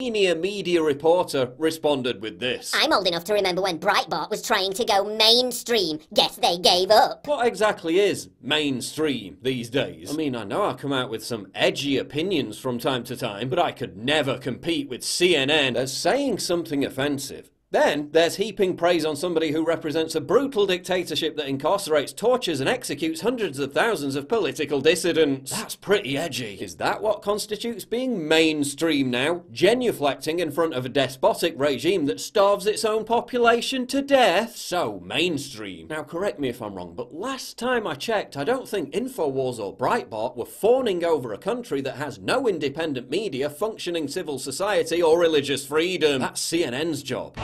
Senior media reporter responded with this. I'm old enough to remember when Breitbart was trying to go mainstream. Guess they gave up. What exactly is mainstream these days? I mean, I know I come out with some edgy opinions from time to time, but I could never compete with CNN as saying something offensive. Then, there's heaping praise on somebody who represents a brutal dictatorship that incarcerates, tortures and executes hundreds of thousands of political dissidents. That's pretty edgy. Is that what constitutes being mainstream now? Genuflecting in front of a despotic regime that starves its own population to death? So mainstream. Now correct me if I'm wrong, but last time I checked, I don't think InfoWars or Breitbart were fawning over a country that has no independent media, functioning civil society or religious freedom. That's CNN's job.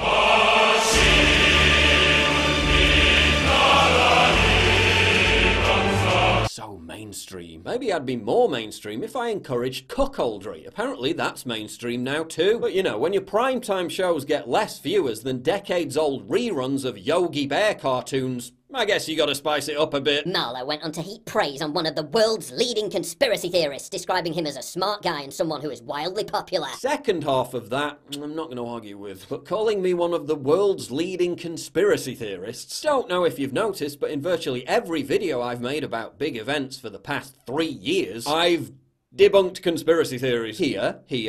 So mainstream. Maybe I'd be more mainstream if I encouraged cuckoldry. Apparently that's mainstream now too. But you know, when your primetime shows get less viewers than decades-old reruns of Yogi Bear cartoons, I guess you gotta spice it up a bit. Marlowe went on to heap praise on one of the world's leading conspiracy theorists, describing him as a smart guy and someone who is wildly popular. Second half of that, I'm not gonna argue with, but calling me one of the world's leading conspiracy theorists. Don't know if you've noticed, but in virtually every video I've made about big events for the past 3 years, I've debunked conspiracy theories. Here. Did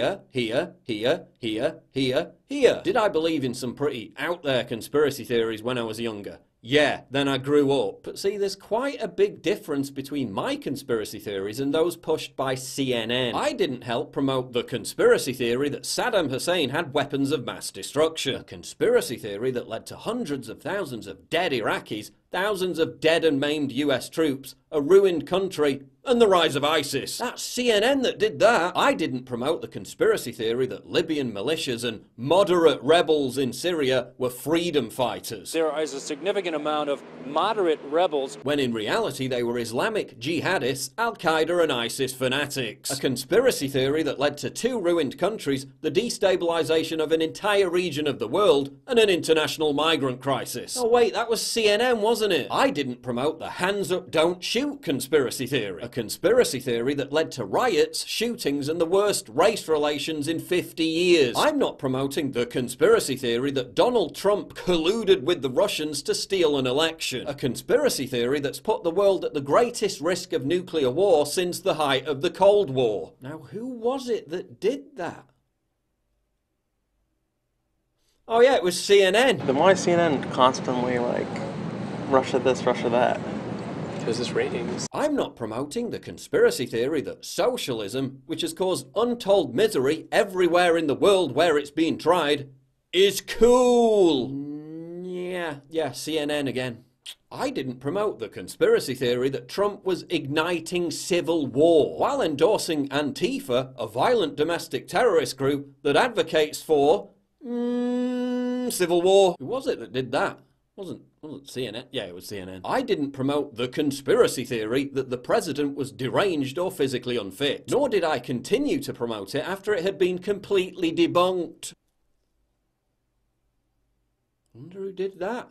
I believe in some pretty out there conspiracy theories when I was younger? Yeah, then I grew up. But see, there's quite a big difference between my conspiracy theories and those pushed by CNN. I didn't help promote the conspiracy theory that Saddam Hussein had weapons of mass destruction. A conspiracy theory that led to hundreds of thousands of dead Iraqis, thousands of dead and maimed US troops, a ruined country, and the rise of ISIS. That's CNN that did that. I didn't promote the conspiracy theory that Libyan militias and moderate rebels in Syria were freedom fighters. There is a significant amount of moderate rebels, when in reality they were Islamic jihadists, Al-Qaeda and ISIS fanatics. A conspiracy theory that led to 2 ruined countries, the destabilization of an entire region of the world, and an international migrant crisis. Oh wait, that was CNN, wasn't it? I didn't promote the hands up, don't shoot conspiracy theory. A conspiracy theory that led to riots, shootings, and the worst race relations in 50 years. I'm not promoting the conspiracy theory that Donald Trump colluded with the Russians to steal an election. A conspiracy theory that's put the world at the greatest risk of nuclear war since the height of the Cold War. Now, who was it that did that? Oh yeah, it was CNN. Then why is CNN constantly like, Russia this, Russia that? Because it's ratings. I'm not promoting the conspiracy theory that socialism, which has caused untold misery everywhere in the world where it's being tried, is cool. Yeah, CNN again. I didn't promote the conspiracy theory that Trump was igniting civil war while endorsing Antifa, a violent domestic terrorist group that advocates for civil war. Who was it that did that? Wasn't CNN? Yeah, it was CNN. I didn't promote the conspiracy theory that the president was deranged or physically unfit. Nor did I continue to promote it after it had been completely debunked. Wonder who did that?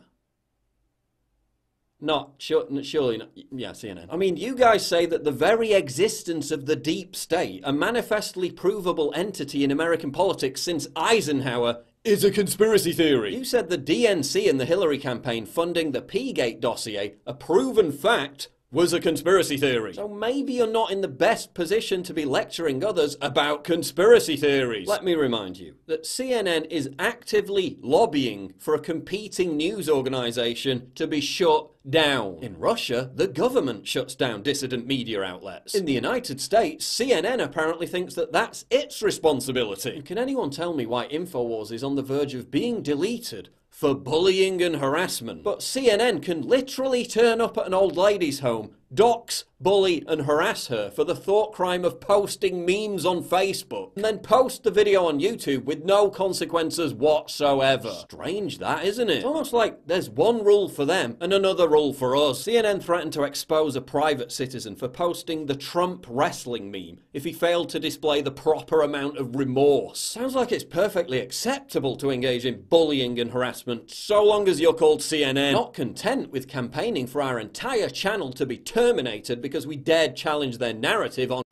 Surely not. Yeah, CNN. I mean, you guys say that the very existence of the deep state, a manifestly provable entity in American politics since Eisenhower, is a conspiracy theory. You said the DNC and the Hillary campaign funding the P-Gate dossier, a proven fact, was a conspiracy theory. So maybe you're not in the best position to be lecturing others about conspiracy theories. Let me remind you that CNN is actively lobbying for a competing news organization to be shut down. In Russia, the government shuts down dissident media outlets. In the United States, CNN apparently thinks that that's its responsibility. And can anyone tell me why InfoWars is on the verge of being deleted for bullying and harassment? But CNN can literally turn up at an old lady's home, dox, bully and harass her for the thought crime of posting memes on Facebook, and then post the video on YouTube with no consequences whatsoever. Strange that, isn't it? It's almost like there's one rule for them and another rule for us. CNN threatened to expose a private citizen for posting the Trump wrestling meme if he failed to display the proper amount of remorse. Sounds like it's perfectly acceptable to engage in bullying and harassment so long as you're called CNN. Not content with campaigning for our entire channel to be terminated because we dared challenge their narrative on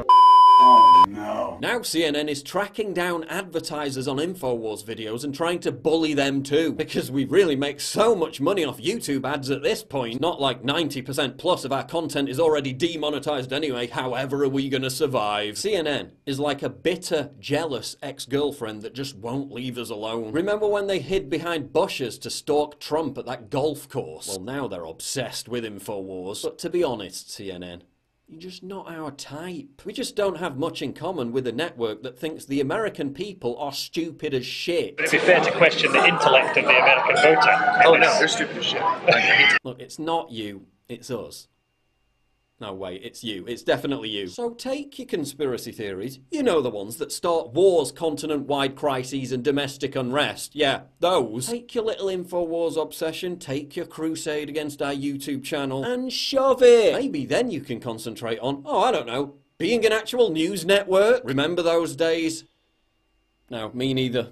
Oh no. Now CNN is tracking down advertisers on InfoWars videos and trying to bully them too. Because we really make so much money off YouTube ads at this point. Not like 90% plus of our content is already demonetized anyway. However are we gonna survive? CNN is like a bitter, jealous ex-girlfriend that just won't leave us alone. Remember when they hid behind bushes to stalk Trump at that golf course? Well, now they're obsessed with InfoWars. But to be honest, CNN, you're just not our type. We just don't have much in common with a network that thinks the American people are stupid as shit. But it'd be fair to question the intellect of the American voter. Oh no, they're stupid as shit. Look, it's not you, it's us. No, wait, it's you. It's definitely you. So take your conspiracy theories. You know the ones that start wars, continent-wide crises, and domestic unrest. Yeah, those. Take your little InfoWars obsession, take your crusade against our YouTube channel, and shove it. Maybe then you can concentrate on, oh, I don't know, being an actual news network. Remember those days? No, me neither.